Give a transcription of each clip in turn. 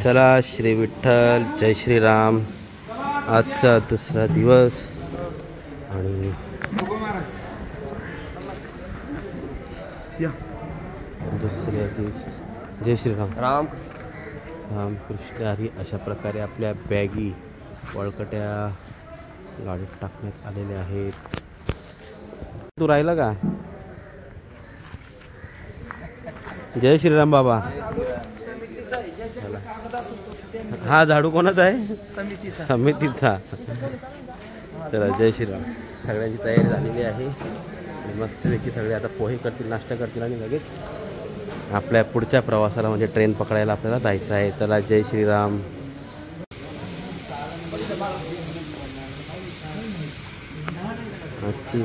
चला श्री विठ्ठल जय श्रीराम। आजचा दुसरा दिवस आणि दुसऱ्या दिवशी जय श्रीराम राम कृष्ण हरी अशा प्रकारे आपल्या बॅगी वळकट्या गाडीत टाकण्यात आलेल्या आहेत। तू राहिला का? जय श्रीराम बाबा। हा झाडू कोणाचा आहे? समितीचा। चला जय श्रीराम। सगळ्यांची तयारी झालेली आहे। मस्तपैकी सगळे आता पोहे करतील, नाश्ता करतील आणि लगेच आपल्या पुढच्या प्रवासाला म्हणजे ट्रेन पकडायला आपल्याला जायचं आहे। चला जय श्रीराम। अच्छी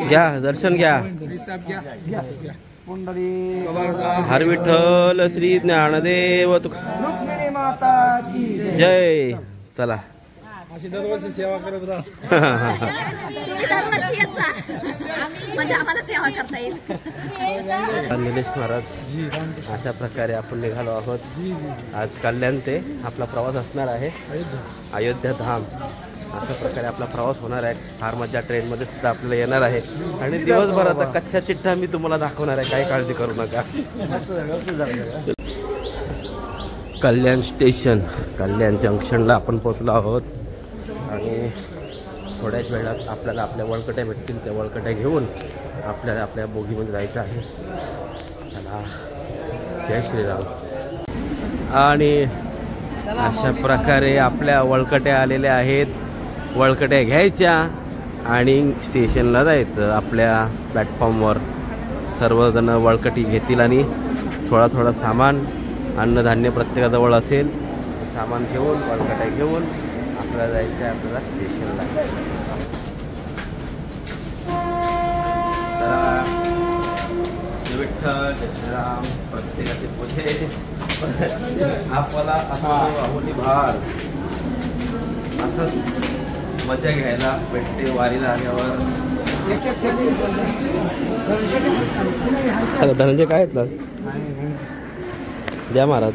घ्या दर्शन घ्या। हर विठ्ठल श्री ज्ञानदेव जय। चला दरवर्षी सेवा करत राहा। तुम्ही दरवर्षी येत जा, म्हणजे आम्हाला सेवा करता येईल। निलेश महाराज अशा प्रकारे आपण निघालो आहोत। आज कल्याण ते आपला प्रवास असणार आहे अयोध्या धाम। अशा प्रकारे आपला प्रवास होणार आहे। फार मजा ट्रेनमध्ये सुद्धा आपल्याला येणार आहे आणि दिवसभराचा कच्चा चिठ्ठा मी तुम्हाला दाखवणार आहे, काही काळजी करू नका। कल्याण स्टेशन, कल्याण जंक्शनला आपण पोहोचलो आहोत आणि थोड्याच वेळात आपल्याला आपल्या वळकट्या भेटतील। त्या वळकट्या घेऊन आपल्याला आपल्या बोगीमध्ये जायचं आहे। चला जय श्रीराम। आणि अशा प्रकारे आपल्या वळकट्या आलेल्या आहेत। वळकट्या घ्यायच्या आणि स्टेशनला जायचं। आपल्या प्लॅटफॉर्मवर सर्वजण वळकटी घेतील आणि थोडा थोडा सामान अन्नधान्य प्रत्येकाजवळ असेल सामान घेऊन वळकट्या घेऊन आपल्याला जायचं आहे आपल्याला स्टेशनला। तर विठ्ठल जय श्रीराम। प्रत्येकाचे पूजे आपला अहोली भार असंच मजा घ्यायला भेटते वारीला आल्यावर। धनंजय काय आहेत ना द्या महाराज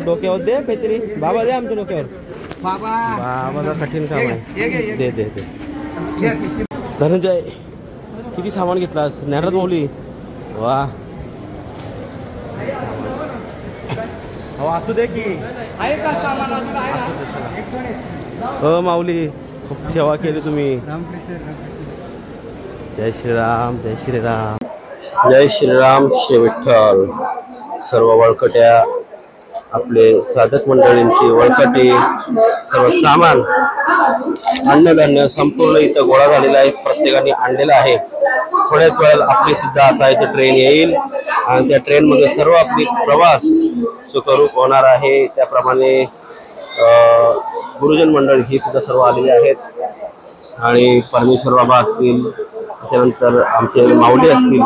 डोक्यावर दे काहीतरी। बाबा दे आमच्या डोक्यावर। बाबाला कठीण काम आहे। दे दे दे धनंजय। किती सामान घेतलास ज्ञानराज माऊली? वा हो असू दे की हो माऊली, खूप सेवा केली तुम्ही। जय श्रीराम जय श्रीराम जय श्रीराम। श्री विठ्ठल। सर्व वळकट्या आपले साधक मंडळींची वळकटी सर्व सामान अन्नधान्य संपूर्ण इथं गोळा झालेला आहे। प्रत्येकाने आणलेला आहे। थोड्याच वेळात आपली सुद्धा आता इथे ट्रेन येईल आणि त्या ट्रेनमध्ये सर्व आपली प्रवास सुखरूप होणार आहे। त्याप्रमाणे गुरुजन मंडळ ही सुद्धा सर्व आलेली आहेत आणि परमेश्वर बाबा असतील, त्याच्यानंतर आमचे माऊली असतील,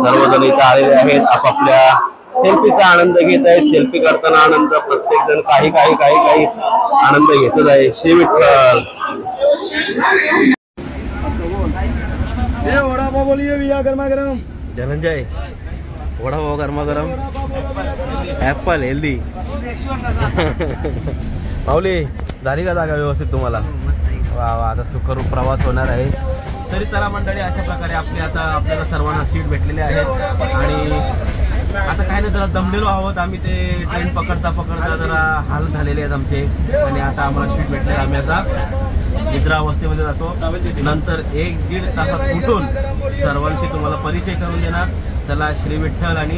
सर्वजण इथं आलेले आहेत। आपापल्या सेल्फीचा आनंद घेत आहेत। सेल्फी करताना आनंद प्रत्येक जण काही काही काही काही आनंद घेतच आहे। श्री विठ्ठल। वडापाव बोलिए भैया गरमा गरम। धनंजय वडापाव गरमा गरम ऍपल हेल्दी। माऊली झाली का जागा व्यवस्थित तुम्हाला? वा वा, आता सुखरूप प्रवास होणार आहे। तरी चला मंडळी, अशा प्रकारे आता आपल्याला सर्वांना सीट भेटलेली आहेत आणि आता काय नाही जरा दमलेलो आहोत आम्ही। ते ट्रेन पकडता पकडता जरा हाल झालेले आहेत आमचे आणि आता आम्हाला सीट भेटले। आम्ही आता निद्रावस्थेमध्ये जातो। नंतर 1-1.5 तासात उठून सर्वांशी तुम्हाला परिचय करून देणार। चला श्री विठ्ठल। आणि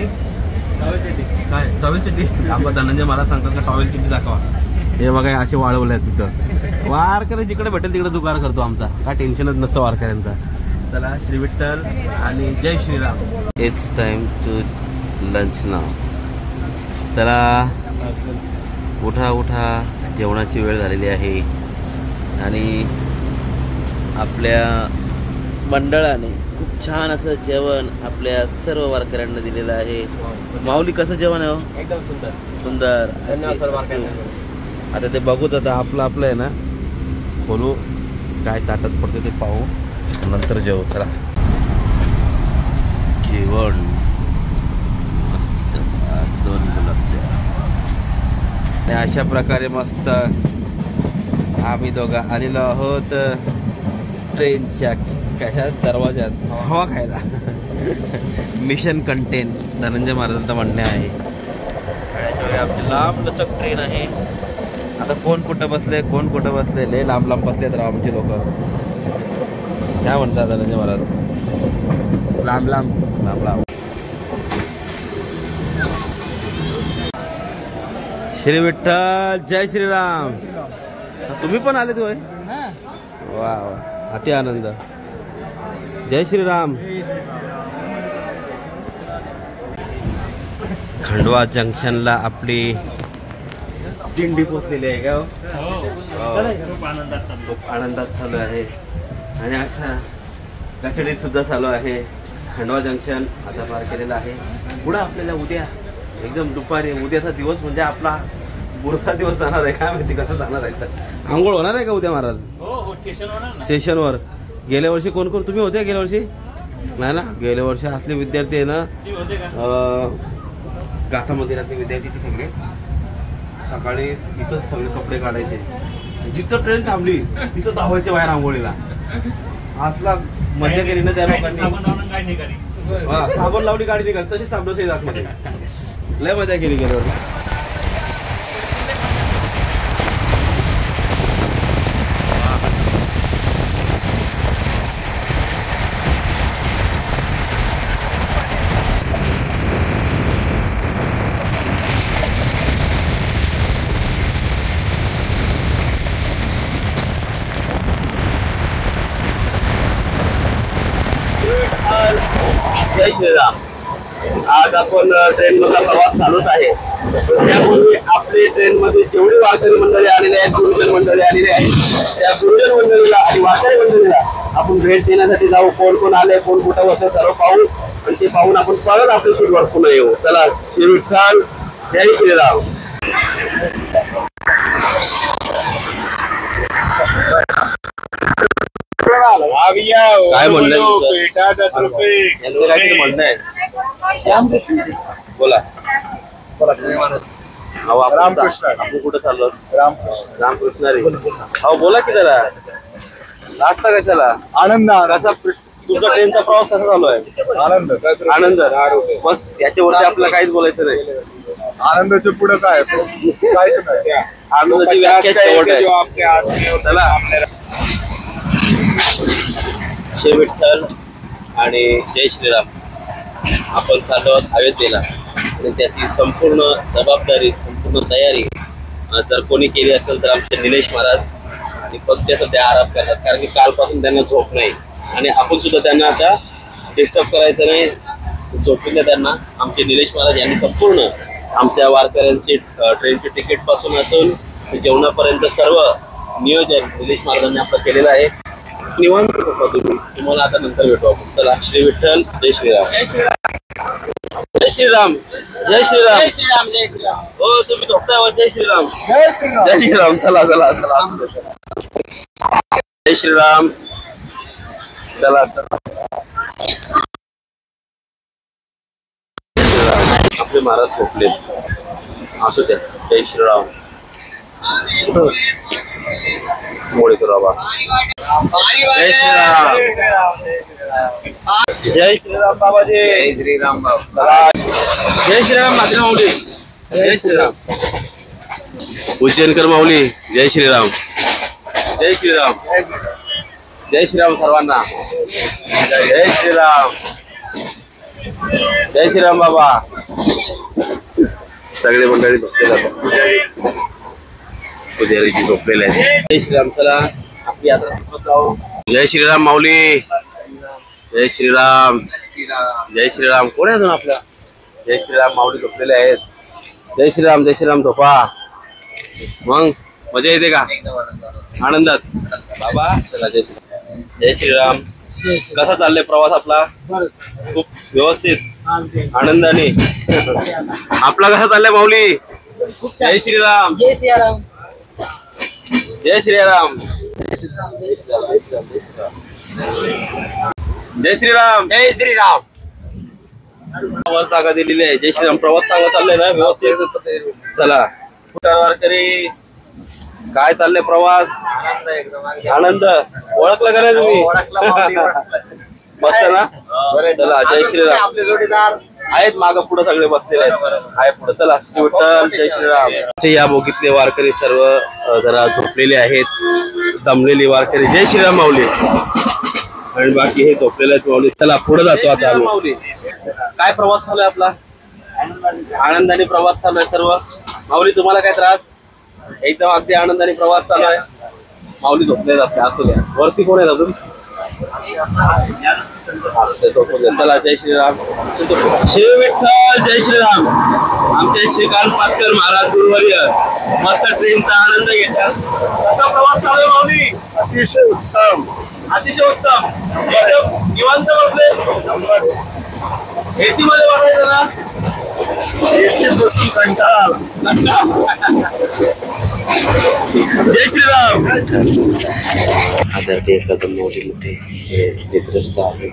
काय टॉवेल चिठ्ठी आपण धनंजय मला सांगतात का टॉवेल चिठ्ठी दाखवा। हे बघा असे वाळवले तिथं। वारकरी जिकडे भेटेल तिकडे दुकान करतो आमचा, काय टेन्शनच नसतं वारकऱ्यांचा। चला श्री विठ्ठल आणि जय Shriram. It's time to lunch now. चला उठा उठा, जेवणाची वेळ झालेली आहे आणि आपल्या मंडळाने खूप छान असं जेवण आपल्या सर्व वारकऱ्यांना दिलेलं आहे। माऊली कसं जेवण आहे? एकदम सुंदर सुंदर। धन्यवाद सर्व वारकऱ्यांना। आता ते बघूत, आता आपलं आहे ना, खोलू काय ताटात पडतं ते पाहू, नंतर जेवू। चला जेवण अशा प्रकारे मस्त आम्ही दोघं आलेलो आहोत ट्रेनच्या कशा दरवाज्यात हवा खायला. मिशन कंटेन धनंजय महाराजांचं म्हणणे आहे. आणि आमची लांब लचक ट्रेन आहे. आता कोण कुठं बसले कोण कुठं बसले लय लांब लांब बसले तर आमची लोक काय म्हणतात धनंजय महाराज लांब लांब लांब लांब. श्री विठ्ठल जय श्रीराम. तुम्ही पण आले होय वा वा अति आनंद. जय श्रीराम. खंडवा जंक्शनला आपली दिंडी पोचलेली आहे का? खूप आनंदात चालू आहे आणि अशा कचडीत सुद्धा चालू आहे. खंडवा जंक्शन आता पार केलेलं आहे. पुढं आपल्याला उद्या एकदम दुपारी उद्याचा दिवस म्हणजे आपला बुरसा दिवस जाणार आहे. काय माहिती कसं जाणार आहे. तर आंघोळ होणार आहे का उद्या महाराज? स्टेशनवर. गेल्या वर्षी कोण कोण तुम्ही होते? गेल्या वर्षी नाही ना. गेल्या वर्षी असले विद्यार्थी आहे ना गाथा मंदिरातले विद्यार्थी तिकडे सकाळी इथं सगळे कपडे काढायचे. जिथं ट्रेन थांबली तिथं धावायचे बाहेर आंघोळीला. असला मजा केली ना त्या लोकांनी. साबण लावली गाडी निघाली तशीच साबण आतमध्ये. लय मजा केली गेल्या वर्षी. जय श्रीराम. आज आपण ट्रेन मधला प्रवास चालूच आहे. त्यापूर्वी आपली ट्रेन मध्ये जेवढी वारकरी मंडळी आलेली आहेत गुरुजन मंडळी आलेली आहेत त्या गुरुजन मंडळीला आणि वारकरी मंडळीला आपण भेट देण्यासाठी जाऊ. कोण कोण आले कोण कुठं बसले सर्व पाहू आणि ते पाहून आपण परत आपली सुरुवात पुन्हा येऊ. चला श्री विठ्ठल जय श्रीराम. काय म्हणणं काहीतरी म्हणणं आहे बोला. रामकृष्ण. आपण कुठं चाललो? रामकृष्ण. रामकृष्ण रे. अहो बोला की जरा. लागता कशाला? आनंद. कसा तुमचा ट्रेनचा प्रवास कसा चालू आहे? आनंद. आनंद. बस याच्यावरती आपल्याला काहीच बोलायचं नाही. आनंदाच्या पुढे काय काहीच नाही. आनंदाची व्याख्या शेवट आहे. चला श्री विठ्ठल आणि जय श्रीराम. आपण चाललो आहोत अयोध्येला आणि त्याची संपूर्ण जबाबदारी संपूर्ण तयारी जर कोणी केली असेल तर आमचे निलेश महाराज आणि फक्त त्याचा त्या आराम करतात. कारण की कालपासून त्यांना झोप नाही आणि आपण सुद्धा त्यांना आता डिस्टर्ब करायचं नाही. झोपून द्या त्यांना. आमचे निलेश महाराज यांनी संपूर्ण आमच्या वारकऱ्यांची ट्रेनची तिकीट पासून असून जेवणापर्यंत सर्व नियोजन निलेश महाराजांनी आपलं केलेलं आहे. निवांत तुम्हाला आता नंतर भेटू आपण. चला श्री विठ्ठल जय श्रीराम. जय श्रीराम. जय श्रीराम. जय श्रीराम. जय श्रीराम. हो तुम्ही झोपताय. जय श्रीराम. जय श्रीराम. चला चला चला. जय श्रीराम. चला चला. आपले महाराज झोपले असू द्या. जय श्रीराम. मोडी करू बाबा. जय श्रीराम. जय श्रीराम बाबाजी. जय श्रीराम बाबा. जय श्रीराम मात्र माऊली. जय श्रीराम. उज्जैनकर माऊली. जय श्रीराम. जय श्रीराम. जय श्रीराम सर्वांना. जय श्रीराम. जय श्रीराम बाबा. सगळे मंडळी झोपले जातात. पुजारीजी झोपलेले आहेत. जय श्रीराम. चला आपली यात्रा सुरू जाऊ. जय श्रीराम माऊली. जय श्रीराम. जय श्रीराम. कोण आहे अजून आपल्या? जय श्रीराम. माऊली झोपलेले आहेत. जय श्रीराम. जय श्रीराम. झोपा मग मजा येते का? आनंदात बाबा. चला जय श्रीराम. जय श्रीराम. कसा चाललाय प्रवास आपला? खूप व्यवस्थित आनंदाने. आपला कसा चाललाय माऊली? जय श्रीराम. जय श्रीराम. जय श्रीराम. जय श्रीराम. जय श्रीराम. आवाज जागा दिलेली आहे. जय श्रीराम. प्रवास चांगला चाललाय ना व्यवस्थित? चला वारकरी काय चाललंय प्रवास? आनंद. ओळखलं का नाही तुम्ही? मस्त ना. चला जय श्रीराम. आपले जोडीदार आहेत माग पुढे सगळे बसलेले आहेत. आहे पुढे. चला श्री विठ्ठल जय श्रीराम. या बोगीतले वारकरी सर्व जरा झोपलेले आहेत, दमलेली वारकरी. जय श्रीराम माऊली. आणि बाकी हे झोपलेले आहेत माऊली. चला पुढे जातो आता माऊली. काय प्रवास चालू आहे आपला? आनंदाने प्रवास चालू आहे सर्व. माऊली तुम्हाला काय त्रास? एकदम अगदी आनंदाने प्रवास चालू आहे. माऊली झोपले जाते. असू द्या. वरती कोण आहे अजून? चला जय श्रीराम. श्री विठ्ठल जय श्रीराम. आमचे श्रीकांत पाटकर महाराज गुरुवर्य मस्त ट्रेनचा आनंद घेतात. कसा प्रवास चालू आहे माऊली? अतिशय उत्तम. अतिशय उत्तम. एकदम निवांत बसले. एसी मध्ये बसायचं ना? एसी बसून कंटाळा. जय श्रीराम. आदरते कदम मोठे मोठे नेत्रस्थ आहे.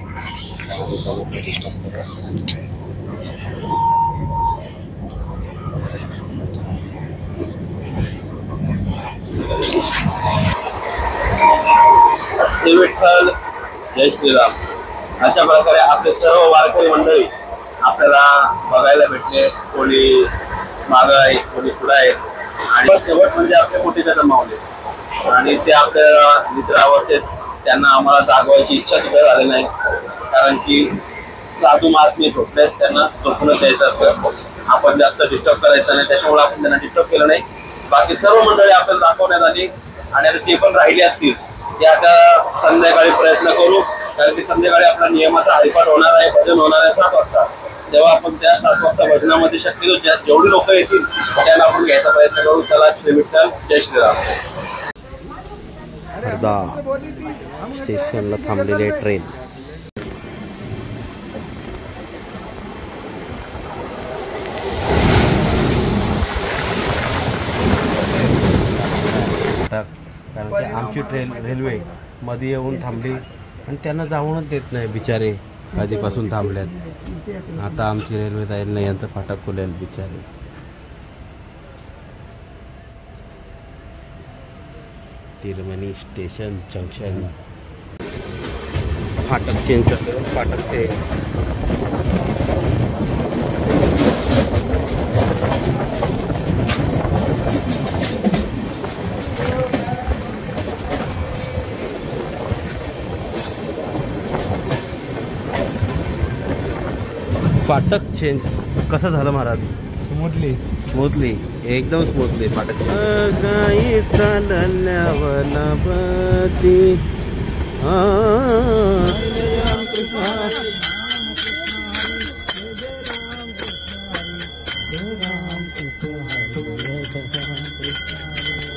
श्री विठ्ठल जय श्रीराम. अशा प्रकारे आपले सर्व वारकरी मंडळी आपल्याला बघायला भेटले. कोणी मागं आहेत, कोणी पुढे आहेत. आणि शेवट म्हणजे आपले मोठे कदम माऊली. आणि ते आपल्या मित्र अवस्थेत त्यांना आम्हाला जागवायची इच्छा सुद्धा झाली नाही, कारण की साधू महात्मे झोपलेत, त्यांना झोपूनच द्यायचं असतं. आपण जास्त डिस्टर्ब करायचं नाही, त्याच्यामुळे आपण त्यांना डिस्टर्ब केलं नाही. बाकी सर्व मंडळी आपल्याला दाखवण्यात आली. आणि आता ते पण राहिले असतील ते आता संध्याकाळी प्रयत्न करू, कारण की संध्याकाळी आपला नियमाचा हरिपाठ होणार आहे, भजन होणार आहे 7 वाजता. तेव्हा आपण त्या 7 वाजता भजनामध्ये शक्यतो जेवढी लोक येतील त्यांना आपण घ्यायचा प्रयत्न करू. त्याला श्री विठ्ठल जय श्रीराम. स्टेशनला थांबलेली ट्रेन. कारण की आमची ट्रेन रेल्वे मध्ये येऊन थांबली आणि त्यांना जाऊनच देत नाही बिचारे. आधीपासून थांबल्यात. आता आमची रेल्वे जाईल नाही, यांचं फाटक खुलेल बिचारे. तिरमणी स्टेशन जंक्शन. फाटक चेंज करतो. फाटक ते फाटक चेंज कसं झालं महाराज? स्मूथली एकदम स्मूथली फाटक. काही चालल्यावर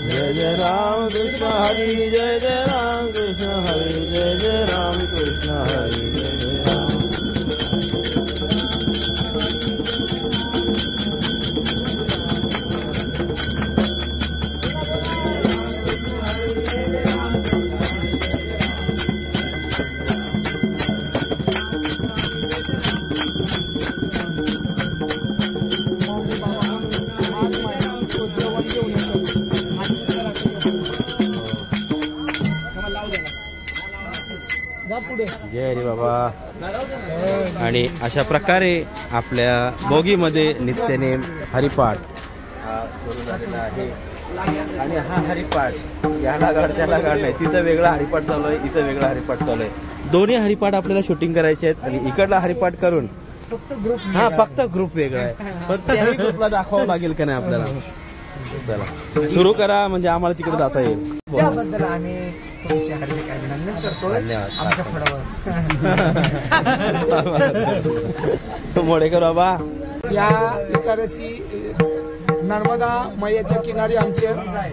जय जय राम कृष्ण हरी जय जय राम कृष्ण हरी जय जय राम कृष्ण हरी जय जय राम. जय हरी बाबा. आणि अशा प्रकारे आपल्या बोगीमध्ये नित्यनेम हरिपाठ सुरू झालेला आहे. आणि हा हरिपाठ याला गाड त्याला गाड नाही. तिथं वेगळा हरिपाठ चालू आहे, इथं वेगळा हरिपाठ चालू आहे. दोन्ही हरिपाठ आपल्याला शूटिंग करायचे आहेत. आणि इकडला हरिपाठ करून फक्त ग्रुप वेगळा आहे, पण त्याही ग्रुपला दाखवावं लागेल का नाही आपल्याला. चला सुरू करा म्हणजे आम्हाला तिकडे जाता येईल. त्याबद्दल आम्ही तुमचे हार्दिक अभिनंदन करतो. आमच्या फळावर मोडेकर बाबा. या एकादशी नर्मदा मैयाच्या किनारी आमचे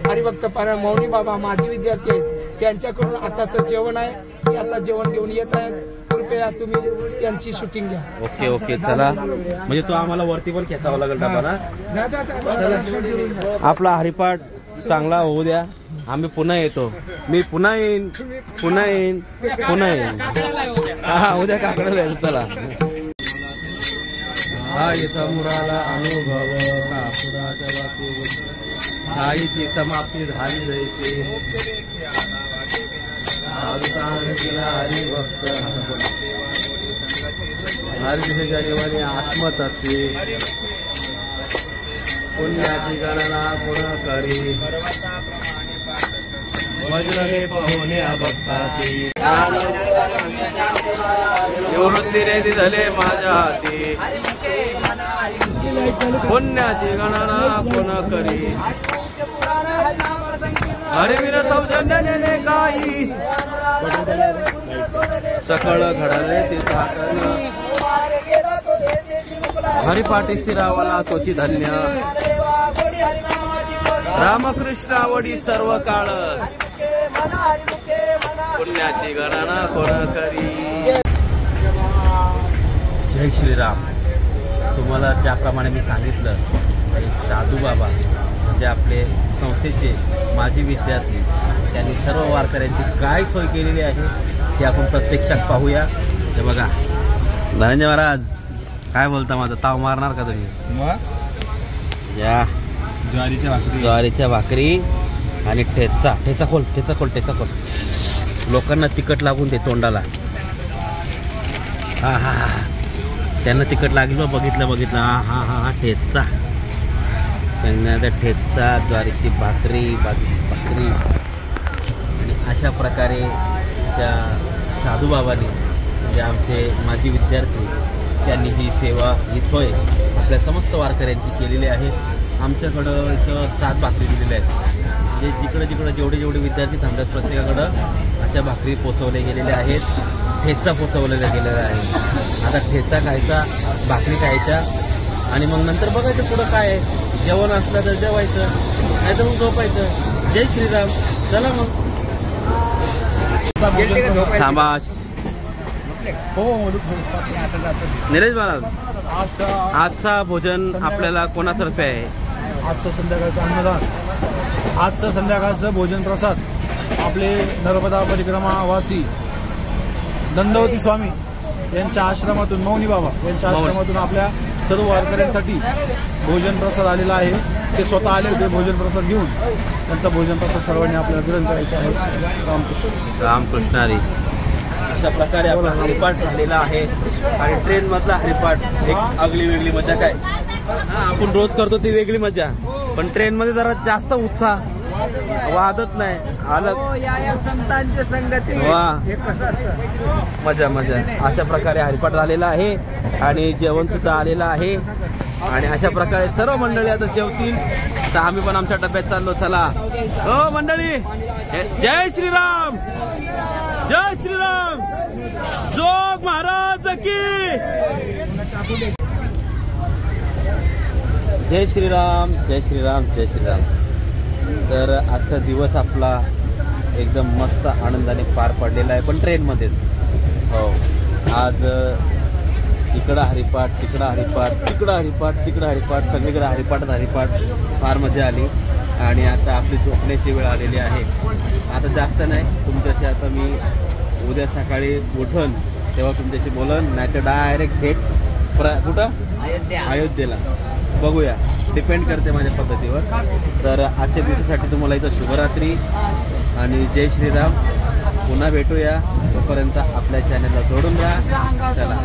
हरिभक्त पारायण मौनी बाबा माजी विद्यार्थी आहेत. त्यांच्याकडून आताचं जेवण आहे, ते आता जेवण घेऊन येत आहेत. कृपया तुम्ही त्यांची शूटिंग घ्या. ओके ओके चला. म्हणजे तो आम्हाला वरती पण खेचावा लागेल डबा ना. आपला हरिपाठ चांगला होऊ द्या. आम्ही पुन्हा येतो. मी पुन्हा येईन. हा उद्या काकड्याला येतो. चला. हा येता मुराला अनुभव कापुराच्या बाकी घाईची समाप्ती झाली जायची हरिभक्त हरिभक्त जीवनी आत्मतत्वे पुण्याची गणना पुन्हा करी वज्रने पाहुण्या भक्ताची निवृत्तीने दिले माझ्या हाती पुण्याची गणना पुन्हा करी हरिवीर सौजन्याने काही सकळ घडले तिचा हरिपाठी शिरावला तोची धन्य रामकृष्ण आवडी सर्व काळ पुण्याची गणना कोण करी. जय श्रीराम. तुम्हाला ज्याप्रमाणे मी सांगितलं एक साधू बाबा म्हणजे आपले संस्थेचे माजी विद्यार्थी त्यांनी सर्व वारकऱ्यांची काय सोय केलेली आहे ते आपण प्रत्यक्षात पाहूया. हे बघा धनंजय महाराज काय बोलता, माझा ताव मारणार का तुम्ही? या ज्वारीच्या भाकरी आणि ठेचा खोल लोकांना तिखट लागून दे तोंडाला. हा हा हा त्यांना तिखट लागलं बघितलं. हा हा हा ठेचा शेंगदाण्याचा ठेचा ज्वारीची भाकरी आणि अशा प्रकारे त्या साधूबाबांनी म्हणजे आमचे माजी विद्यार्थी त्यांनी ही सेवा ही सोय आपल्या समस्त वारकऱ्यांची केलेली आहे. आमच्याकडं इथं 7 भाकरी दिलेल्या आहेत म्हणजे जिकडं जेवढे विद्यार्थी थांबतात प्रत्येकाकडं अशा भाकरी पोचवल्या गेलेल्या आहेत. ठेचा पोचवलेला गेलेला आहे. आता ठेचा खायचा, भाकरी खायच्या आणि मग नंतर बघायचं पुढं काय आहे. जेवण असलं तर जेवायचं नाही तर मग झोपायचं. जय श्रीराम. चला मग थांबा. निलेश महाराज आजचा भोजन आपल्याला कोणातर्फे आहे? आजचं संध्याकाळचं अन्नदान, आजचं संध्याकाळचं भोजन प्रसाद आपले नर्मदा परिक्रमावासी दंडवती स्वामी यांच्या आश्रमातून मौनी बाबा यांच्या आश्रमातून आपल्या सर्व वारकऱ्यांसाठी भोजन प्रसाद आलेला आहे. ते स्वतः आले होते भोजन प्रसाद घेऊन. त्यांचा भोजन प्रसाद सर्वांनी आपल्याला ग्रहण करायचा आहे. रामकृष्ण हरी. अशा प्रकारे आपला हरिपाठ झालेला आहे आणि ट्रेन मधला हरिपाठ एक आगली वेगळी मजा. काय आपण रोज करतो ती वेगळी मजा, पण ट्रेन मध्ये जरा जास्त उत्साह वादत नाही आलं वा मजा. अशा प्रकारे हरिपाठ झालेला आहे आणि जेवण सुद्धा आलेलं आहे आणि अशा प्रकारे सर्व मंडळी आता जेवतील. तर आम्ही पण आमच्या डब्यात चाललो. चला हो मंडळी. जय श्रीराम. जय श्रीराम. जोग महाराज की जय श्रीराम. जय श्रीराम. जय श्रीराम. तर आजचा दिवस आपला एकदम मस्त आनंदाने पार पडलेला आहे, पण ट्रेनमध्येच. हो आज इकडं हरिपाठ तिकडं हरिपाठ सगळीकडे हरिपाठ. फार मजा आली आणि आता आपली झोपण्याची वेळ आलेली आहे. आता जास्त नाही तुमच्याशी आता मी उद्या सकाळी उठून तेव्हा तुमच्याशी बोलन, नाही तर डायरेक्ट थेट कुठं अयोध्येला बघूया. डिपेंड करते माझ्या पद्धतीवर. तर आजच्या दिवसासाठी तुम्हाला इथं शुभरात्री आणि जय श्रीराम. पुन्हा भेटूया. तोपर्यंत आपल्या चॅनलला जोडून राहा. चला.